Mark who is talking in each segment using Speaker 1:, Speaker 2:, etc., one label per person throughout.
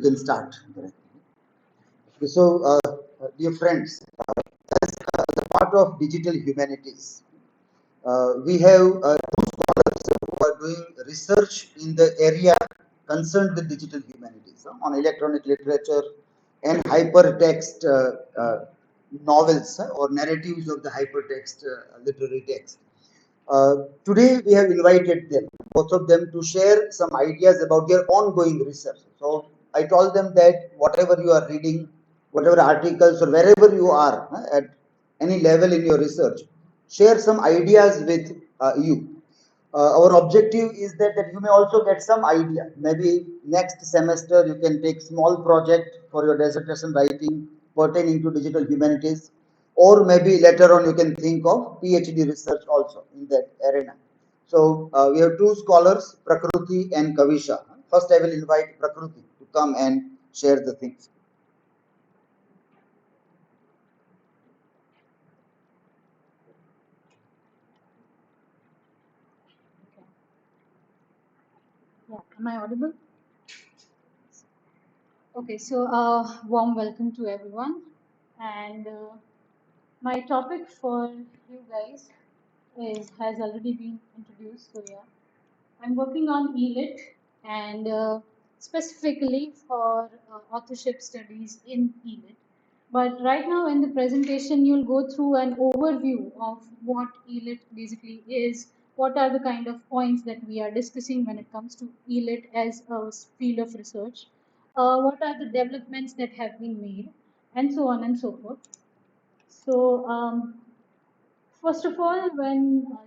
Speaker 1: can start. So, dear friends, as the part of digital humanities, we have two scholars who are doing research in the area concerned with digital humanities on electronic literature and hypertext novels or narratives of the hypertext literary text. Today we have invited them, both of them, to share some ideas about their ongoing research. So I told them that whatever you are reading, whatever articles or wherever you are at any level in your research, share some ideas with you. Our objective is that you may also get some idea. Maybe next semester you can take small project for your dissertation writing pertaining to digital humanities, or maybe later on you can think of PhD research also in that arena. So we have two scholars, Prakruti and Kavisha. First, I will invite Prakruti to come and share the things.
Speaker 2: Yeah, am I audible? Okay, so warm welcome to everyone. And my topic for you guys has already been introduced. So yeah, I'm working on ELIT and specifically for authorship studies in ELIT. But right now in the presentation, you'll go through an overview of what ELIT basically is, what are the kind of points that we are discussing when it comes to ELIT as a field of research, what are the developments that have been made, and so on and so forth. So first of all,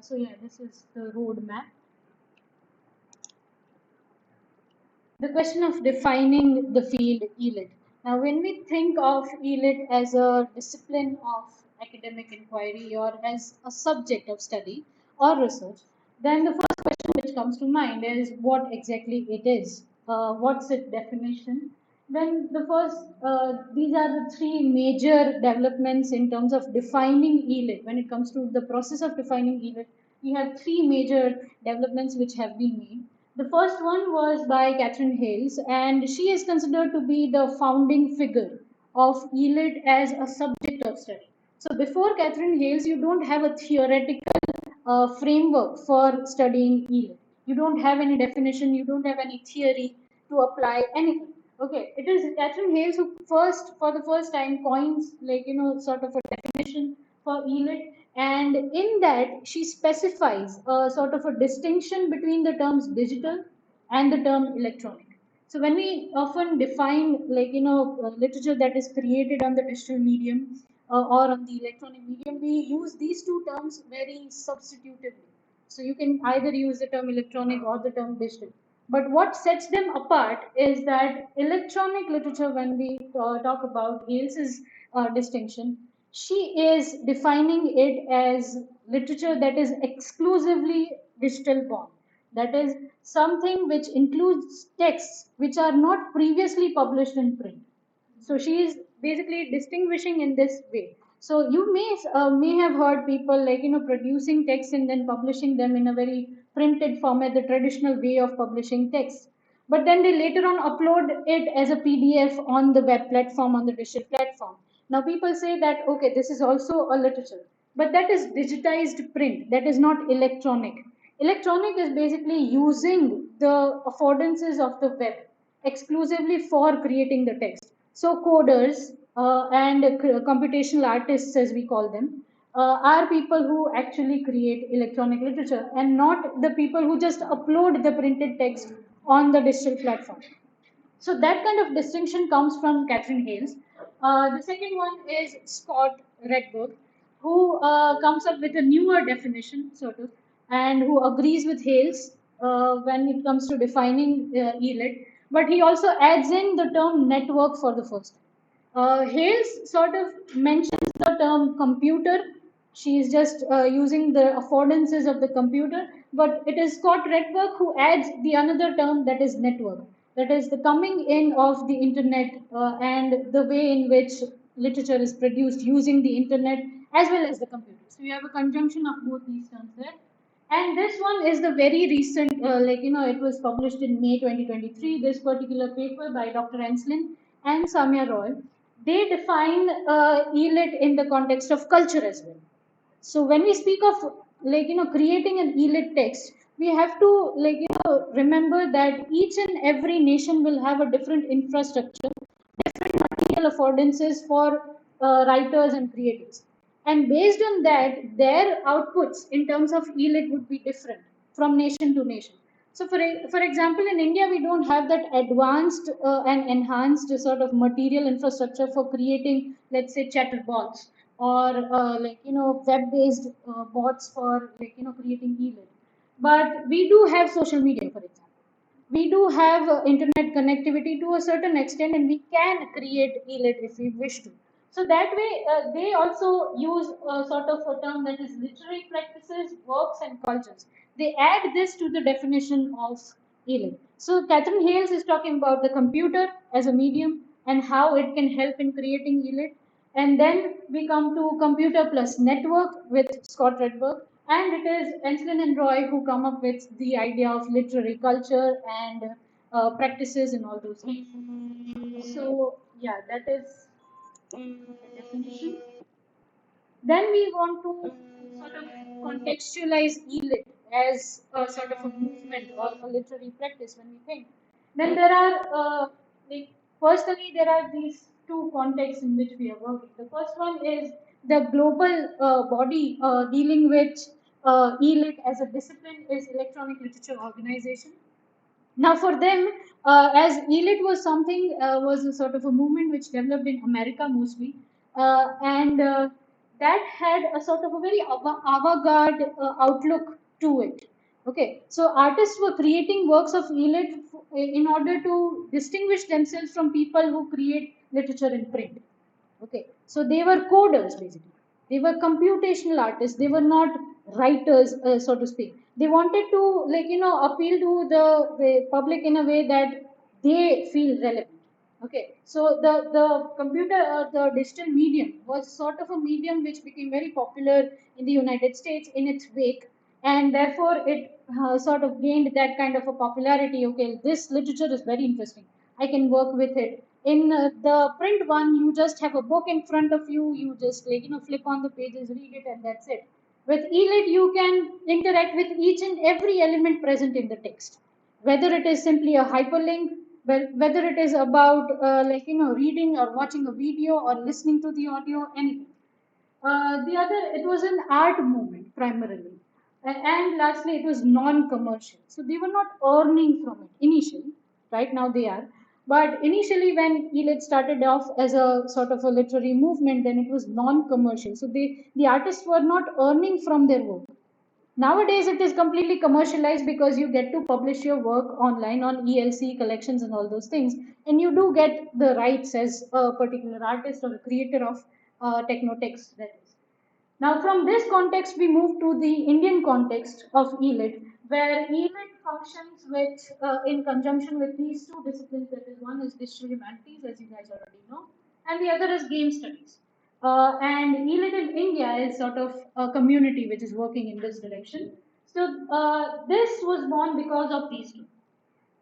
Speaker 2: so yeah, this is the roadmap. The question of defining the field ELIT. Now, when we think of ELIT as a discipline of academic inquiry or as a subject of study or research, then the first question which comes to mind is what exactly it is. What's its definition? Then the first, these are the three major developments in terms of defining ELIT. When it comes to the process of defining ELIT, we have three major developments which have been made. The first one was by Catherine Hales, and she is considered to be the founding figure of ELIT as a subject of study. So before Catherine Hales, you don't have a theoretical framework for studying ELIT. You don't have any definition, you don't have any theory to apply anything. Okay, it is Catherine Hales who for the first time, coins sort of a definition for ELIT, and in that she specifies a sort of a distinction between the terms digital and the term electronic. So when we often define literature that is created on the digital medium or on the electronic medium, we use these two terms very substitutively. So you can either use the term electronic or the term digital. But what sets them apart is that electronic literature, when we talk about Hales's distinction, she is defining it as literature that is exclusively digital born. That is something which includes texts which are not previously published in print. So she is basically distinguishing in this way. So you may have heard people producing text and then publishing them in a very printed format, the traditional way of publishing text. But then they later on upload it as a PDF on the web platform, on the digital platform. Now people say that okay, this is also a literature, but that is digitized print. That is not electronic. Electronic is basically using the affordances of the web exclusively for creating the text. So coders and computational artists, as we call them, are people who actually create electronic literature and not the people who just upload the printed text on the digital platform. So that kind of distinction comes from Catherine Hales. The second one is Scott Redberg, who comes up with a newer definition, sort of, and who agrees with Hales when it comes to defining ELIT. But he also adds in the term network for the first time. Hales sort of mentions the term computer. She is just using the affordances of the computer, but it is Scott Redberg who adds the another term, that is network. That is the coming in of the internet and the way in which literature is produced using the internet as well as the computer. So you have a conjunction of both these terms there. And this one is the very recent, it was published in May 2023. This particular paper by Dr. Enslin and Samya Roy, they define ELIT in the context of culture as well. So when we speak of creating an ELIT text, we have to remember that each and every nation will have a different infrastructure, different material affordances for writers and creators. And based on that, their outputs in terms of ELIT would be different from nation to nation. So, for example, in India, we don't have that advanced and enhanced sort of material infrastructure for creating, let's say, chatterbots or web-based bots for creating ELIT. But we do have social media, for example. We do have internet connectivity to a certain extent, and we can create ELIT if we wish to. So that way, they also use a sort of a term that is literary practices, works, and cultures. They add this to the definition of ELIT. So Catherine Hales is talking about the computer as a medium and how it can help in creating ELIT. And then we come to computer plus network with Scott Redberg. And it is Enslin and Roy who come up with the idea of literary culture and practices and all those things. So, yeah, that is the definition. Then we want to sort of contextualize ELIT as a sort of a movement or a literary practice when we think. Then there are, personally, there are these two contexts in which we are working. The first one is the global body dealing with ELIT as a discipline is Electronic Literature Organization. Now, for them, as ELIT was something, was a sort of a movement which developed in America mostly, and that had a sort of a very avant-garde outlook to it. Okay, so artists were creating works of ELIT in order to distinguish themselves from people who create literature in print. Okay, so they were coders basically. They were computational artists. They were not writers, so to speak. They wanted to, appeal to the public in a way that they feel relevant. Okay, so the computer or the digital medium was sort of a medium which became very popular in the United States in its wake, and therefore it sort of gained that kind of a popularity. Okay, this literature is very interesting. I can work with it. In the print one, you just have a book in front of you. You just flip on the pages, read it, and that's it. With ELIT, you can interact with each and every element present in the text, whether it is simply a hyperlink, whether it is about reading or watching a video or listening to the audio, anything. The other, it was an art movement primarily. And lastly, it was non commercial. So they were not earning from it initially. Right now they are. But initially, when ELIT started off as a sort of a literary movement, then it was non commercial. So the artists were not earning from their work. Nowadays, it is completely commercialized because you get to publish your work online on ELC collections and all those things, and you do get the rights as a particular artist or a creator of techno text. That is. Now, from this context, we move to the Indian context of ELIT, where ELIT functions with, in conjunction with these two disciplines. That is, one is digital humanities, as you guys already know, and the other is game studies. And ELIT in India is sort of a community which is working in this direction. So, this was born because of these two,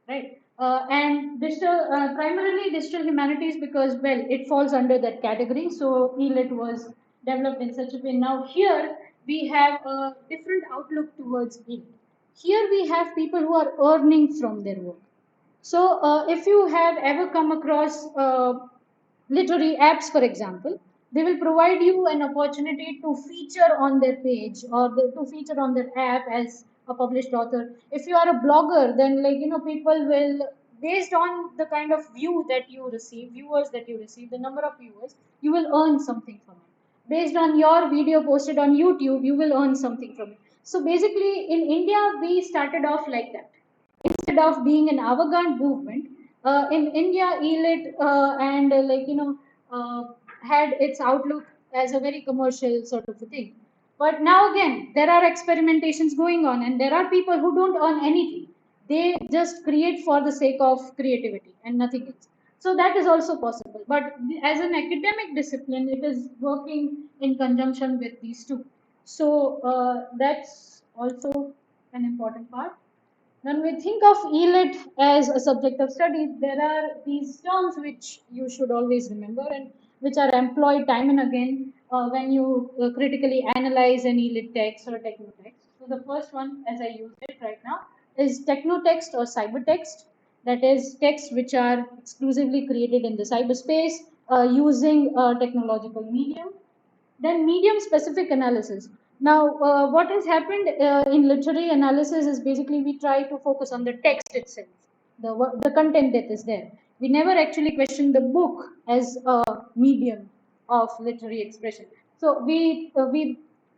Speaker 2: right? And primarily digital humanities because, well, it falls under that category. So ELIT was developed in such a way. Now here we have a different outlook towards ELIT. Here we have people who are earning from their work. So if you have ever come across literary apps, for example, they will provide you an opportunity to feature on their page or to feature on their app as a published author. If you are a blogger, then people will, based on the kind of viewers that you receive, the number of viewers, you will earn something from it. Based on your video posted on YouTube, you will earn something from it. So basically, in India, we started off like that. Instead of being an avant-garde movement, in India, ELIT and had its outlook as a very commercial sort of a thing. But now again, there are experimentations going on, and there are people who don't earn anything. They just create for the sake of creativity and nothing else. So that is also possible. But as an academic discipline, it is working in conjunction with these two. So that's also an important part. When we think of ELIT as a subject of study, there are these terms which you should always remember and which are employed time and again when you critically analyze an ELIT text or a technotext. So the first one, as I use it right now, is technotext or cybertext. That is text which are exclusively created in the cyberspace using a technological medium. Then medium specific analysis. Now, what has happened in literary analysis is basically we try to focus on the text itself, the content that is there. We never actually question the book as a medium of literary expression. So we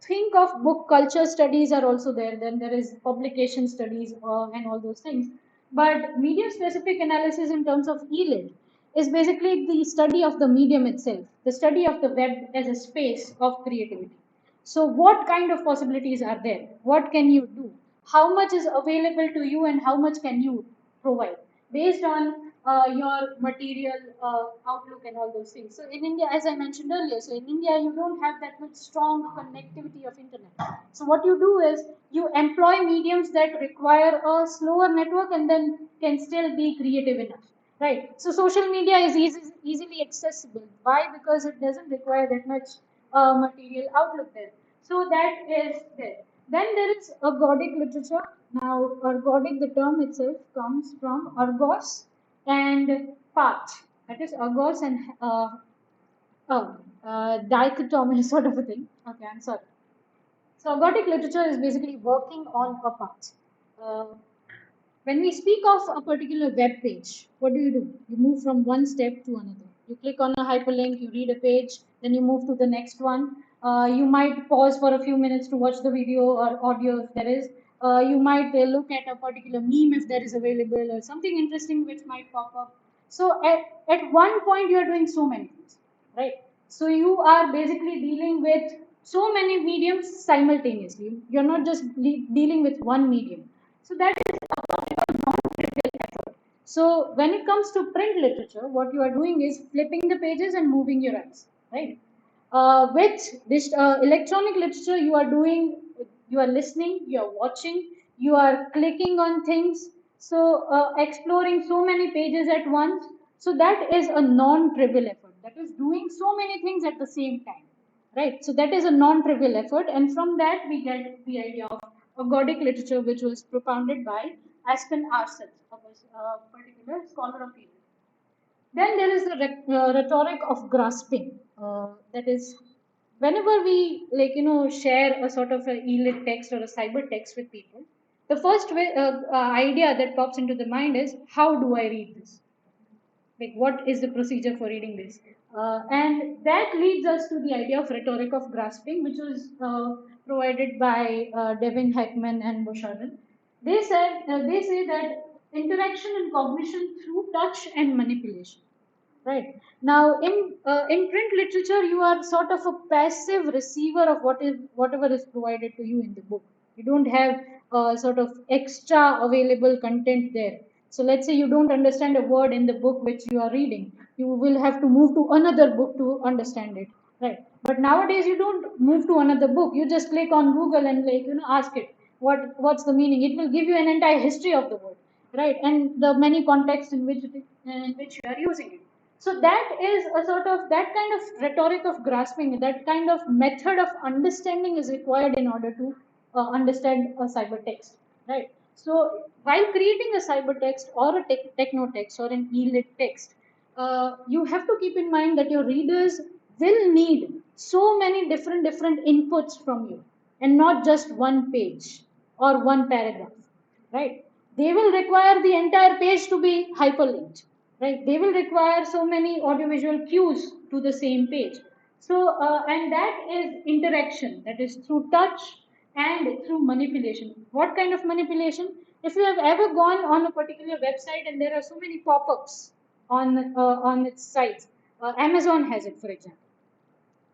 Speaker 2: think of book culture studies are also there. Then there is publication studies and all those things. But medium specific analysis in terms of ELIT is basically the study of the medium itself, the study of the web as a space of creativity. So, what kind of possibilities are there? What can you do? How much is available to you, and how much can you provide based on your material outlook and all those things? So, in India, as I mentioned earlier, so in India, you don't have that much strong connectivity of internet. So, what you do is you employ mediums that require a slower network and then can still be creative enough. Right. So social media is easily accessible. Why? Because it doesn't require that much material outlook there. So that is there. Then there is ergodic literature. Now, ergodic, the term itself comes from ergos and path. That is ergos and dichotomy sort of a thing. Okay, I'm sorry. So ergodic literature is basically working on a path. Uh, when we speak of a particular web page, what do? You move from one step to another. You click on a hyperlink, you read a page, then you move to the next one. You might pause for a few minutes to watch the video or audio if there is. You might look at a particular meme if there is available or something interesting which might pop up. So at one point, you are doing so many things, right? So you are basically dealing with so many mediums simultaneously. You're not just dealing with one medium. So that is so when it comes to print literature, what you are doing is flipping the pages and moving your eyes, right? With this electronic literature, you are listening, you are watching, you are clicking on things, so exploring so many pages at once. So that is a non-trivial effort. That is doing so many things at the same time, right? So that is a non-trivial effort, and from that we get the idea of ergodic literature, which was propounded by Aspen Arsons, a particular scholar of English. Then there is the rhetoric of grasping. That is, whenever we share a sort of a e-lit text or a cyber text with people, the first idea that pops into the mind is how do I read this? Like what is the procedure for reading this? And that leads us to the idea of rhetoric of grasping, which was provided by Devin Heckman and Bouchardon. They say that interaction and cognition through touch and manipulation. Right. Now, in print literature, you are sort of a passive receiver of whatever is provided to you in the book. You don't have sort of extra available content there. So let's say you don't understand a word in the book which you are reading. You will have to move to another book to understand it. Right. But nowadays you don't move to another book. You just click on Google and ask it what's the meaning. It will give you an entire history of the word, right, and the many contexts in which you are using it. So that is a sort of that kind of rhetoric of grasping, that kind of method of understanding is required in order to understand a cybertext, right? So while creating a cybertext or a technotext or an e-lit text, you have to keep in mind that your readers will need so many different inputs from you, and not just one page or one paragraph, right? They will require the entire page to be hyperlinked, right? They will require so many audiovisual cues to the same page. So and that is interaction, that is through touch and through manipulation. What kind of manipulation? If you have ever gone on a particular website and there are so many pop-ups on its sites, Amazon has it, for example.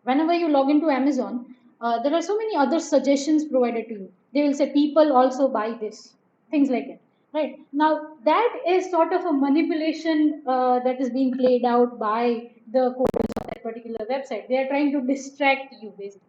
Speaker 2: Whenever you log into Amazon, there are so many other suggestions provided to you. They will say people also buy this, things like that. Right now, that is sort of a manipulation that is being played out by the coders of that particular website. They are trying to distract you, basically.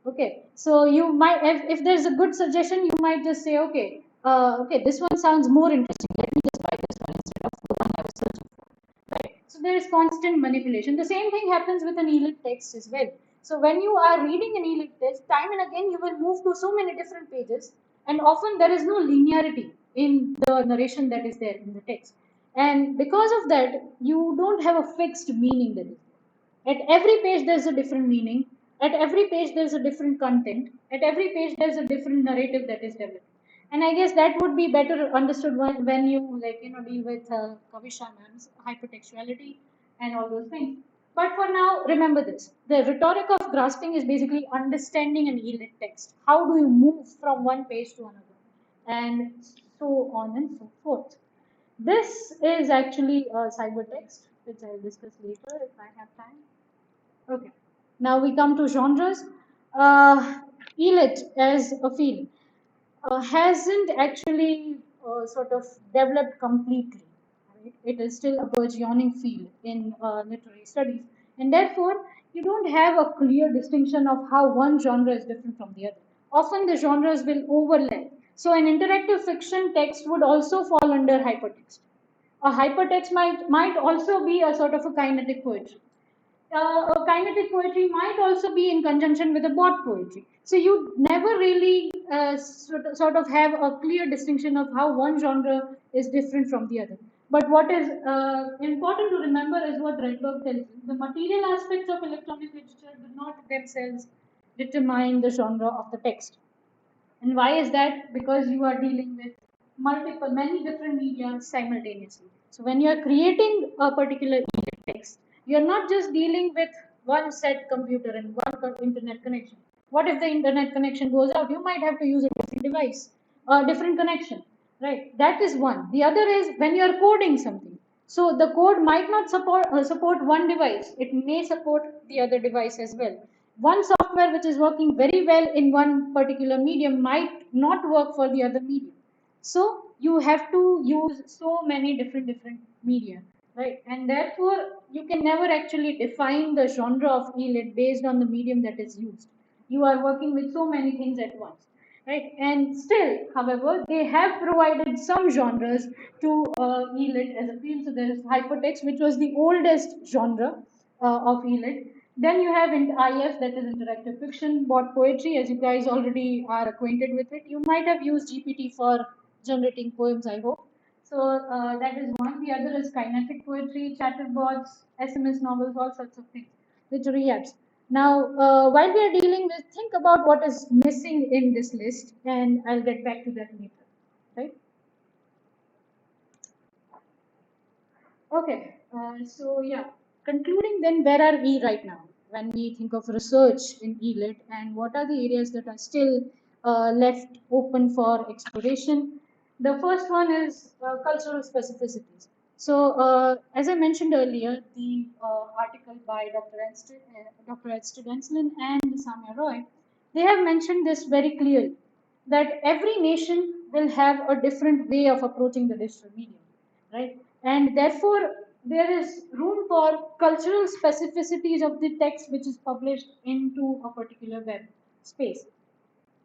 Speaker 2: Okay, so you might, if there's a good suggestion, you might just say, okay, okay, this one sounds more interesting. Let me just buy this one instead of the one I was searching for. Right. So there is constant manipulation. The same thing happens with an e-lit text as well. So when you are reading an e-lit text, time and again you will move to so many different pages, and often there is no linearity in the narration that is there in the text. And because of that, you don't have a fixed meaning that is there. At every page, there's a different meaning. At every page, there's a different content. At every page, there's a different narrative that is developed. And I guess that would be better understood when you deal with Kavisha ma'am's hypertextuality and all those things. But for now, remember this: the rhetoric of grasping is basically understanding an e-lit text. How do you move from one page to another, and so on and so forth. This is actually a cybertext, which I'll discuss later if I have time. Okay. Now we come to genres. Elit as a field hasn't actually sort of developed completely. Right? It is still a burgeoning field in literary studies, and therefore you don't have a clear distinction of how one genre is different from the other. Often the genres will overlap. So an interactive fiction text would also fall under hypertext. A hypertext might also be a sort of a kinetic poetry. A kinetic poetry might also be in conjunction with a bot poetry. So you never really sort of have a clear distinction of how one genre is different from the other. But what is important to remember is what Redberg tells you. The material aspects of electronic literature do not themselves determine the genre of the text. And why is that? Because you are dealing with many different media simultaneously. So when you are creating a particular text, you are not just dealing with one set computer and one internet connection. What if the internet connection goes out? You might have to use a different device, a different connection, right? That is one. The other is when you are coding something. So the code might not support one device. It may support the other device as well. One software which is working very well in one particular medium might not work for the other medium. So you have to use so many different media, right? And therefore you can never actually define the genre of e-lit based on the medium that is used. You are working with so many things at once, right? And still, however, they have provided some genres to e-lit as a field. So there is hypertext, which was the oldest genre of e-lit. Then you have in IF, that is interactive fiction, bot poetry, as you guys already are acquainted with it. You might have used GPT for generating poems, I hope. So that is one. The other is kinetic poetry, chatterbots, SMS novels, all sorts of things, literary apps. Now, while we are dealing with, think about what is missing in this list, and I'll get back to that later. Right? Okay, so yeah, concluding then, where are we right now when we think of research in ELIT, and what are the areas that are still left open for exploration? The first one is cultural specificities. So, as I mentioned earlier, the article by Dr. Edstead Enslin and Samia Roy, they have mentioned this very clearly that every nation will have a different way of approaching the digital medium, right? And therefore, there is room for cultural specificities of the text which is published into a particular web space.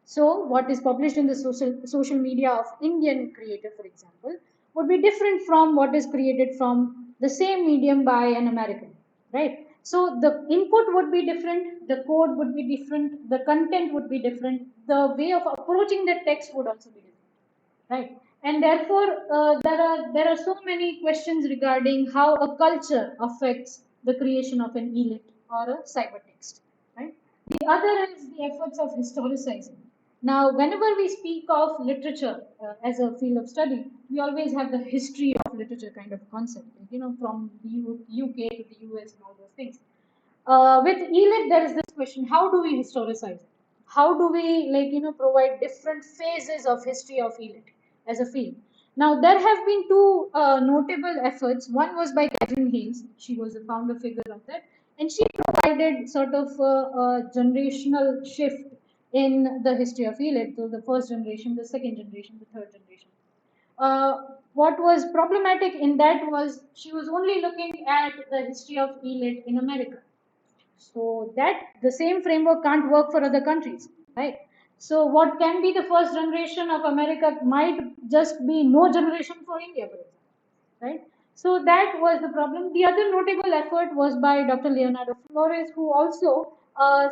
Speaker 2: So, what is published in the social media of Indian creator, for example, would be different from what is created from the same medium by an American, right? So the input would be different, the code would be different, the content would be different, the way of approaching the text would also be different, right? And therefore there are so many questions regarding how a culture affects the creation of an e-lit or a cybertext, right? The other is the efforts of historicizing. Now whenever we speak of literature as a field of study, we always have the history of literature kind of concept, from the UK to the US and all those things. With ELIT, there is this question: how do we historicize it? How do we, provide different phases of history of ELIT as a field? Now, there have been two notable efforts. One was by Catherine Haynes. She was a founder figure of that, and she provided sort of a generational shift in the history of ELIT. So, the first generation, the second generation, the third generation. What was problematic in that was she was only looking at the history of ELIT in America. So that the same framework can't work for other countries, right? So what can be the first generation of America might just be no generation for India, for example, right? So that was the problem. The other notable effort was by Dr. Leonardo Flores, who also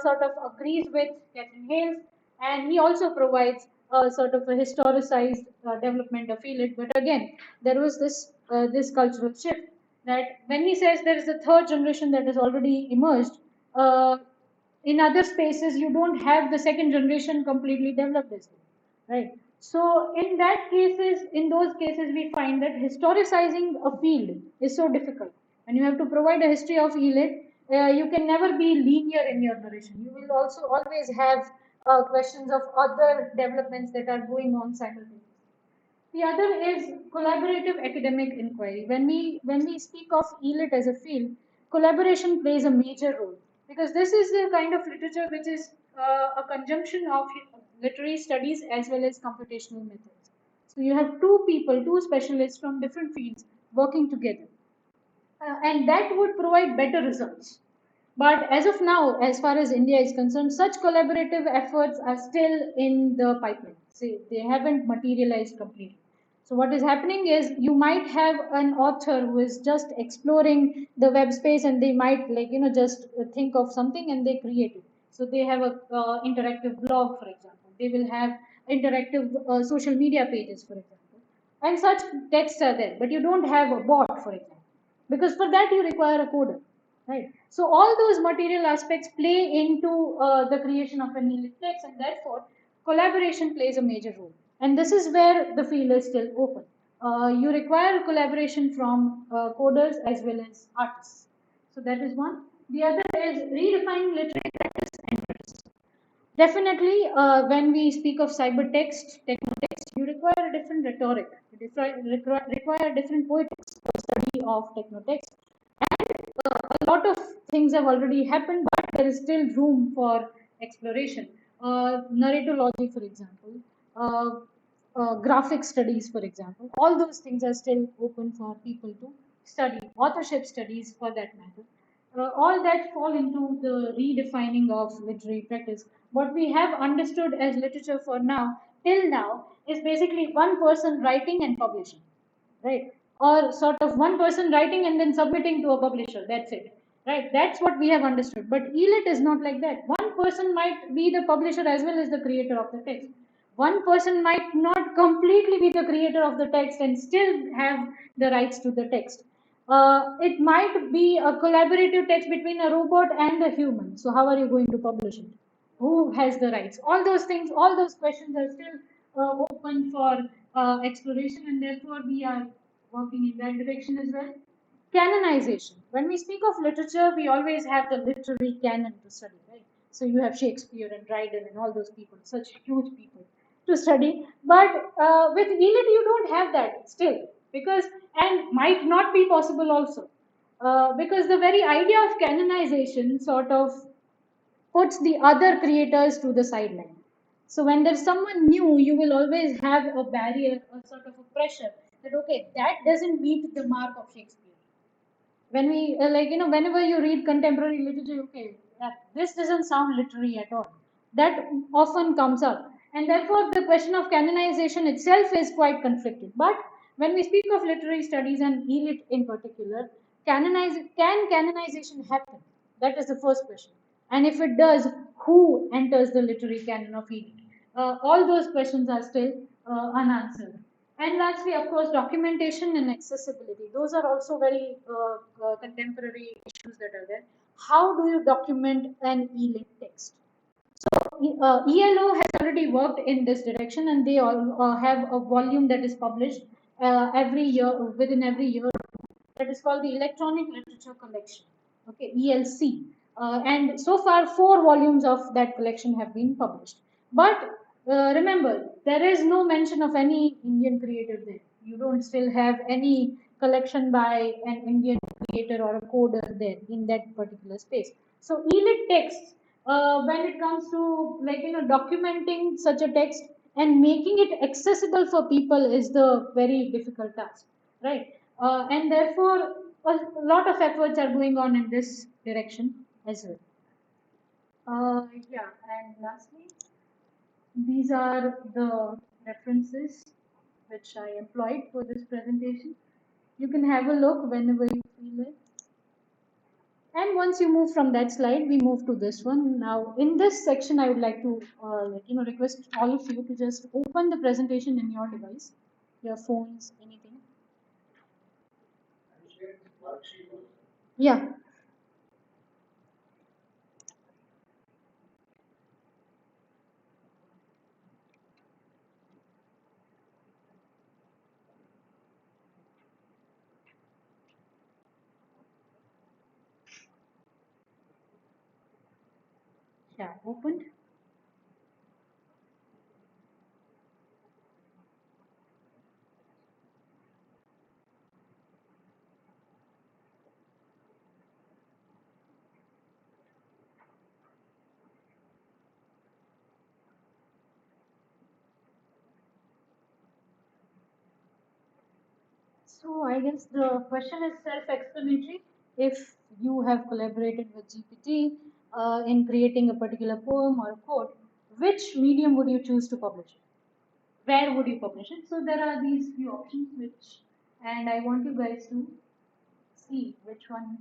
Speaker 2: sort of agrees with Catherine Hales, and he also provides sort of a historicized development of ELIT. But again, there was this cultural shift that when he says there is a third generation that has already emerged, uh, in other spaces you don't have the second generation completely developed as well, right? So in those cases we find that historicizing a field is so difficult, and you have to provide a history of ELIT. You can never be linear in your narration. You will also always have questions of other developments that are going on simultaneously. The other is collaborative academic inquiry. When we speak of ELIT as a field, collaboration plays a major role, because this is the kind of literature which is a conjunction of literary studies as well as computational methods. So you have two people, two specialists from different fields working together, and that would provide better results. But as of now, as far as India is concerned, such collaborative efforts are still in the pipeline. See, they haven't materialized completely. So what is happening is you might have an author who is just exploring the web space, and they might just think of something and they create it. So they have a interactive blog, for example. They will have interactive social media pages, for example, and such texts are there. But you don't have a bot, for example, because for that you require a coder, right? So all those material aspects play into the creation of an ELIT text, and therefore collaboration plays a major role. And this is where the field is still open. You require collaboration from coders as well as artists. So that is one. The other is redefining literary practice and practice. Definitely, when we speak of cybertext, technotext, you require a different rhetoric. You require different poetics for study of technotext. A lot of things have already happened, but there is still room for exploration. Narratology, for example, uh, graphic studies, for example, all those things are still open for people to study. Authorship studies, for that matter. All that fall into the redefining of literary practice. What we have understood as literature for now, till now, is basically one person writing and publishing, right? Or sort of one person writing and then submitting to a publisher. That's it, right? That's what we have understood. But ELIT is not like that. One person might be the publisher as well as the creator of the text. One person might not completely be the creator of the text and still have the rights to the text. It might be a collaborative text between a robot and a human. So how are you going to publish it? Who has the rights? All those things, all those questions are still open for exploration, and therefore we are working in that direction as well. Canonization. When we speak of literature, we always have the literary canon to study, right? So you have Shakespeare and Dryden and all those people, such huge people to study. But with ELIT, you don't have that still, because and might not be possible also, because the very idea of canonization sort of puts the other creators to the sideline. So when there's someone new, you will always have a barrier, a sort of a pressure that okay, that doesn't meet the mark of Shakespeare. When we whenever you read contemporary literature, okay, this doesn't sound literary at all. That often comes up, and therefore the question of canonization itself is quite conflicted. But when we speak of literary studies and ELIT in particular, can canonization happen? That is the first question. And if it does, who enters the literary canon of ELIT? All those questions are still unanswered. And lastly, of course, documentation and accessibility. Those are also very contemporary issues that are there. How do you document an e-lit text? So ELO has already worked in this direction, and they all have a volume that is published every year, within every year. That is called the Electronic Literature Collection, okay, ELC. And so far, 4 volumes of that collection have been published. But remember, there is no mention of any Indian creator there. You don't still have any collection by an Indian creator or a coder there in that particular space. So ELIT texts, when it comes to documenting such a text and making it accessible for people is the very difficult task, right? And therefore a lot of efforts are going on in this direction as well. Yeah, and lastly, these are the references which I employed for this presentation. You can have a look whenever you feel it. And once you move from that slide, we move to this one. Now, in this section, I would like to request all of you to just open the presentation in your device, your phones, anything. Yeah. Yeah, opened. So I guess the question is self-explanatory. If you have collaborated with GPT in creating a particular poem or a quote, which medium would you choose to publish it? Where would you publish it? So there are these few options which, and I want you guys to see which one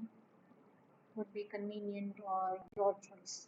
Speaker 2: would be convenient or your choice.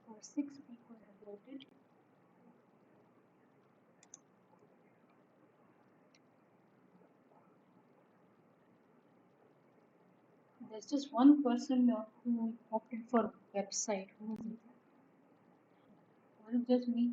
Speaker 2: Or 6 people have voted. There's just one person who opted for website. Who is it? Was it just me?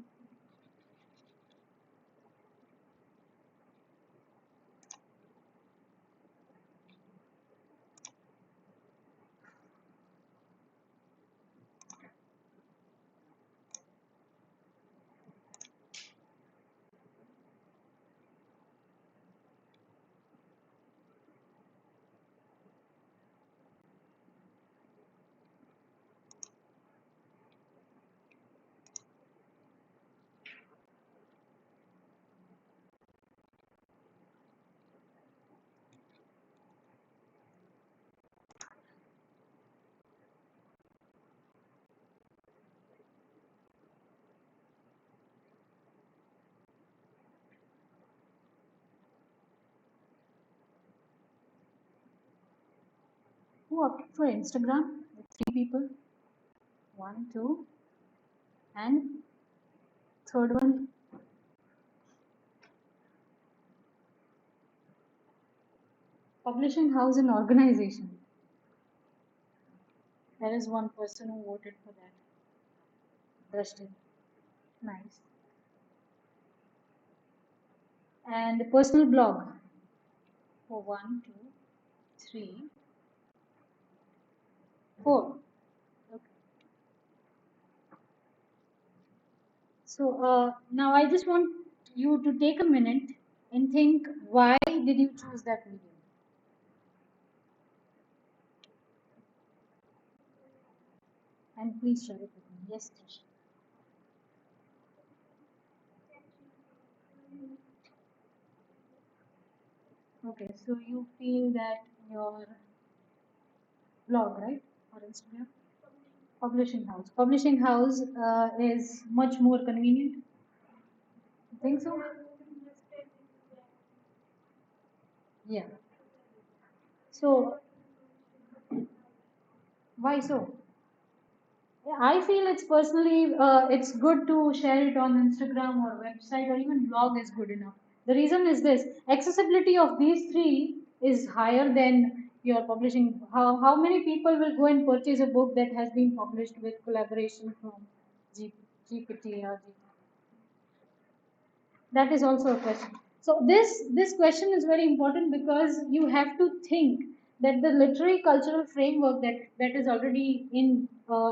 Speaker 2: Who opted for Instagram? With 3 people. One, two, and third one. Publishing house and organization. There is one person who voted for that. Drashti. Nice. And personal blog. For one, two, three, 4. Okay. So now I just want you to take a minute and think, why did you choose that medium? And please share it with me. Yes, Trish. Okay, so you feel that your blog, right, or Instagram? Publishing house. Publishing house is much more convenient. You think so? Yeah. So why so? Yeah, I feel it's personally it's good to share it on Instagram or website or even blog is good enough. The reason is this: accessibility of these three is higher than your publishing. How many people will go and purchase a book that has been published with collaboration from G, GPT or G? That is also a question. So this question is very important because you have to think that the literary cultural framework that is already in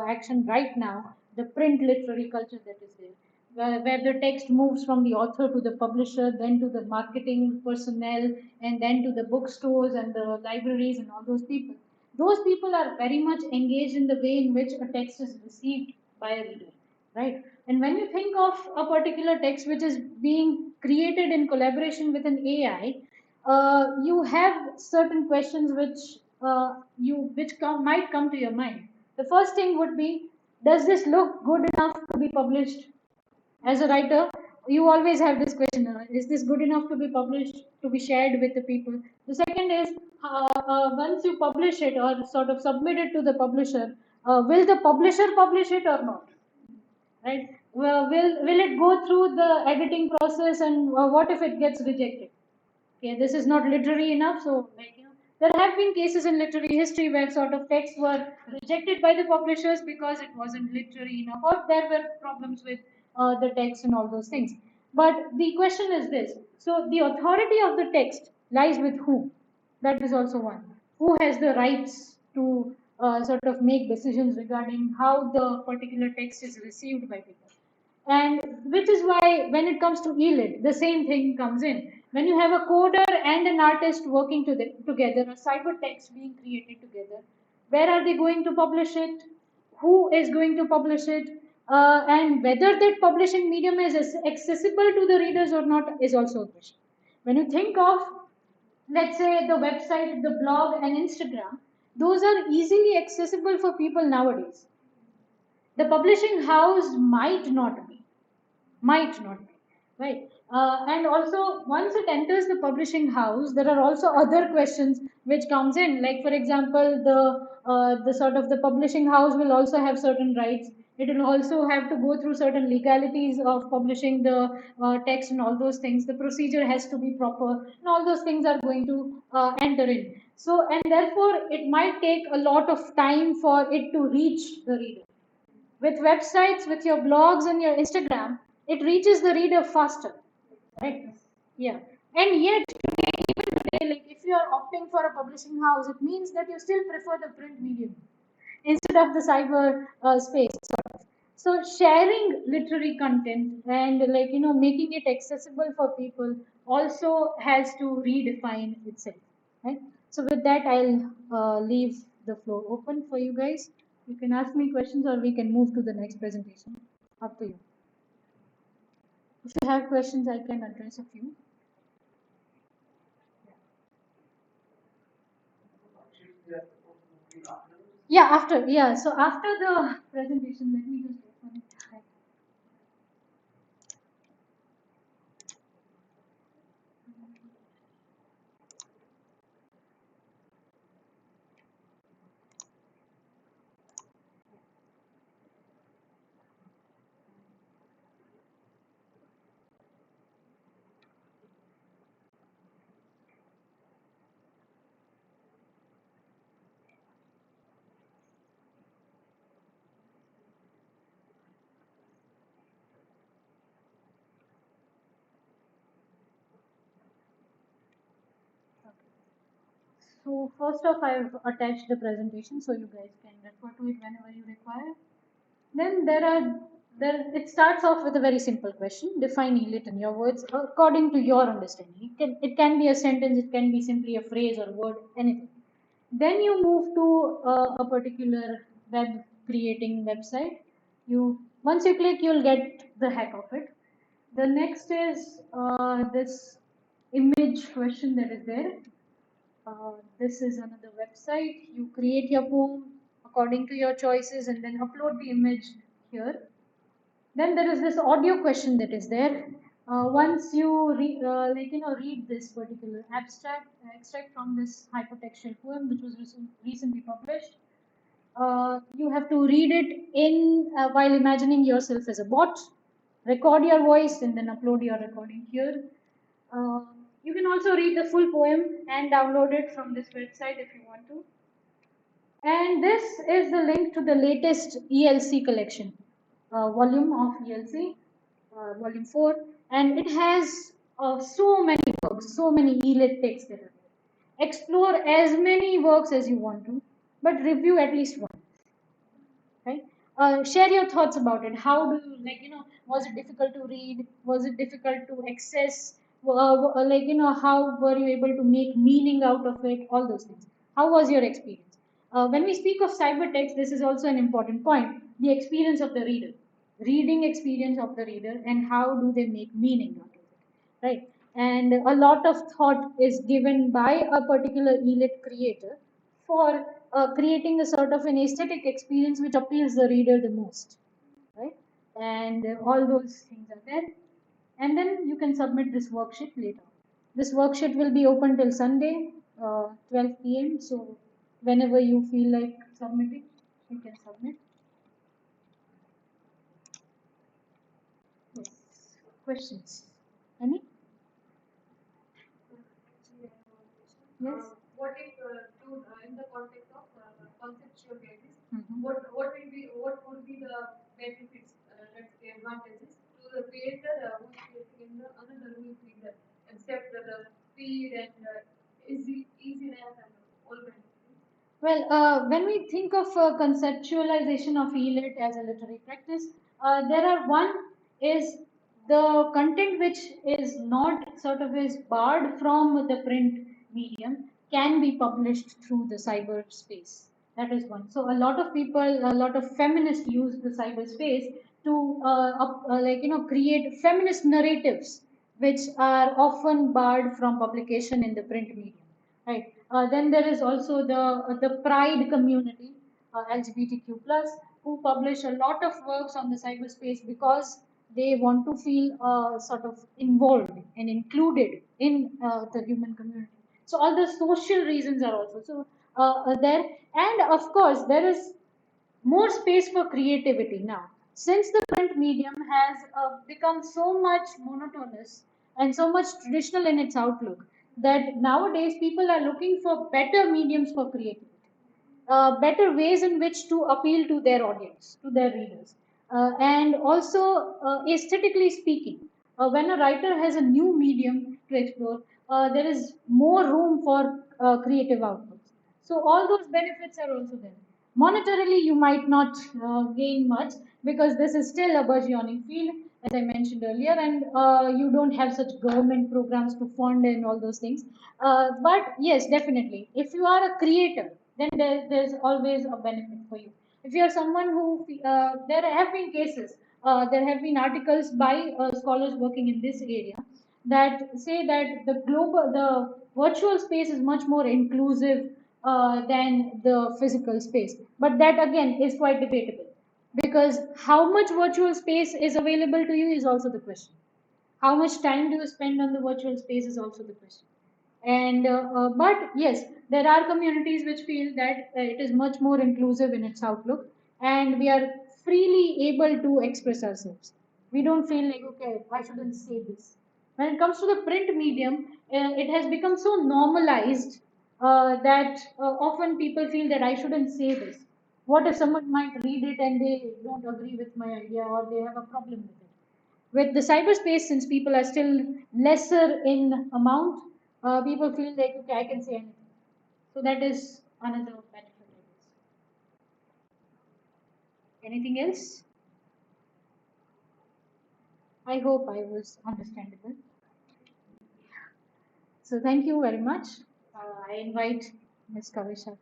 Speaker 2: action right now, the print literary culture that is there, where the text moves from the author to the publisher, then to the marketing personnel, and then to the bookstores and the libraries and all those people. Those people are very much engaged in the way in which a text is received by a reader, right? And when you think of a particular text which is being created in collaboration with an AI, you have certain questions which might come to your mind. The first thing would be, does this look good enough to be published? As a writer, you always have this question: is this good enough to be published, to be shared with the people? The second is, once you publish it or sort of submit it to the publisher, will the publisher publish it or not? Right? Well, will it go through the editing process, and what if it gets rejected? Okay, this is not literary enough. So, like, there have been cases in literary history where sort of texts were rejected by the publishers because it wasn't literary enough, or there were problems with the text and all those things. But the question is this: so the authority of the text lies with who? That is also one. Who has the rights to sort of make decisions regarding how the particular text is received by people? And which is why when it comes to ELIT, the same thing comes in. When you have a coder and an artist working together, a cyber text being created together, where are they going to publish it? Who is going to publish it? And whether that publishing medium is accessible to the readers or not is also a question. When you think of, let's say, the website, the blog, and Instagram, those are easily accessible for people nowadays. The publishing house might not be, right? And also, once it enters the publishing house, there are also other questions which comes in, like for example, the sort of the publishing house will also have certain rights. It will also have to go through certain legalities of publishing the text and all those things. The procedure has to be proper, and all those things are going to enter in. So, and therefore it might take a lot of time for it to reach the reader. With websites, with your blogs and your Instagram, it reaches the reader faster, right? Yeah. And yet today, even today, like if you are opting for a publishing house, it means that you still prefer the print medium instead of the cyber space, sort of. So sharing literary content and, like, making it accessible for people also has to redefine itself, right? So with that, I'll leave the floor open for you guys. You can ask me questions or we can move to the next presentation. Up to you. If you have questions, I can address a few. Yeah, after, yeah. So after the presentation, let me just open it. So first off, I've attached the presentation so you guys can refer to it whenever you require. Then it starts off with a very simple question. Define ELIT in your words according to your understanding. It can be a sentence, it can be simply a phrase or word, anything. Then you move to a particular web creating website. You once you click, you'll get the heck of it. The next is this image question that is there. This is another website. You create your poem according to your choices and then upload the image here. Then there is this audio question that is there. Once you read this particular extract from this hypertextual poem which was recently published, you have to read it in while imagining yourself as a bot, record your voice and then upload your recording here. Uh, you can also read the full poem and download it from this website if you want to. And this is the link to the latest ELC collection, volume of ELC, volume 4, and it has so many works, so many ELIT texts that are there. Explore as many works as you want to, but review at least one. Right? Share your thoughts about it. How do you was it difficult to read? Was it difficult to access? How were you able to make meaning out of it? All those things. How was your experience? When we speak of cybertext, this is also an important point. The experience of the reader, reading experience of the reader, and how do they make meaning out of it, right? And a lot of thought is given by a particular ELIT creator for creating a sort of an aesthetic experience which appeals the reader the most, right? And all those things are there. And then you can submit this worksheet later. This worksheet will be open till Sunday, 12 p.m. So whenever you feel like submitting, you can submit. Yes. Questions? Any? Yes.
Speaker 3: What if in the context of conceptual basis, what would be the benefits, let's say advantages to the creator who is creating in the another who is reader, except the speed and easiness and all kinds of things?
Speaker 2: Well, when we think of conceptualization of ELIT as a literary practice, there are one is the content which is not sort of is barred from the print medium can be published through the cyberspace. That is one. So a lot of people, a lot of feminists use the cyberspace to create feminist narratives which are often barred from publication in the print medium. Right. Then there is also the Pride community, LGBTQ plus, who publish a lot of works on the cyberspace because they want to feel sort of involved and included in the human community. So all the social reasons are also there, and of course there is more space for creativity now. Since the print medium has become so much monotonous and so much traditional in its outlook, that nowadays people are looking for better mediums for creativity, better ways in which to appeal to their audience, to their readers. And also, aesthetically speaking, when a writer has a new medium to explore, there is more room for creative outputs. So, all those benefits are also there. Monetarily, you might not gain much because this is still a burgeoning field, as I mentioned earlier, and you don't have such government programs to fund and all those things. But yes, definitely, if you are a creator, then there's always a benefit for you. If you are someone who, there have been cases, there have been articles by scholars working in this area that say that the virtual space is much more inclusive than the physical space. But that again is quite debatable because how much virtual space is available to you is also the question. How much time do you spend on the virtual space is also the question. And but yes, there are communities which feel that it is much more inclusive in its outlook, and we are freely able to express ourselves. We don't feel like, okay, I shouldn't say this. When it comes to the print medium, it has become so normalized that often people feel that I shouldn't say this. What if someone might read it and they don't agree with my idea or they have a problem with it? With the cyberspace, since people are still lesser in amount, people feel like, okay, I can say anything. So that is another benefit, I guess. Anything else? I hope I was understandable. So thank you very much. I invite Ms. Kavisha.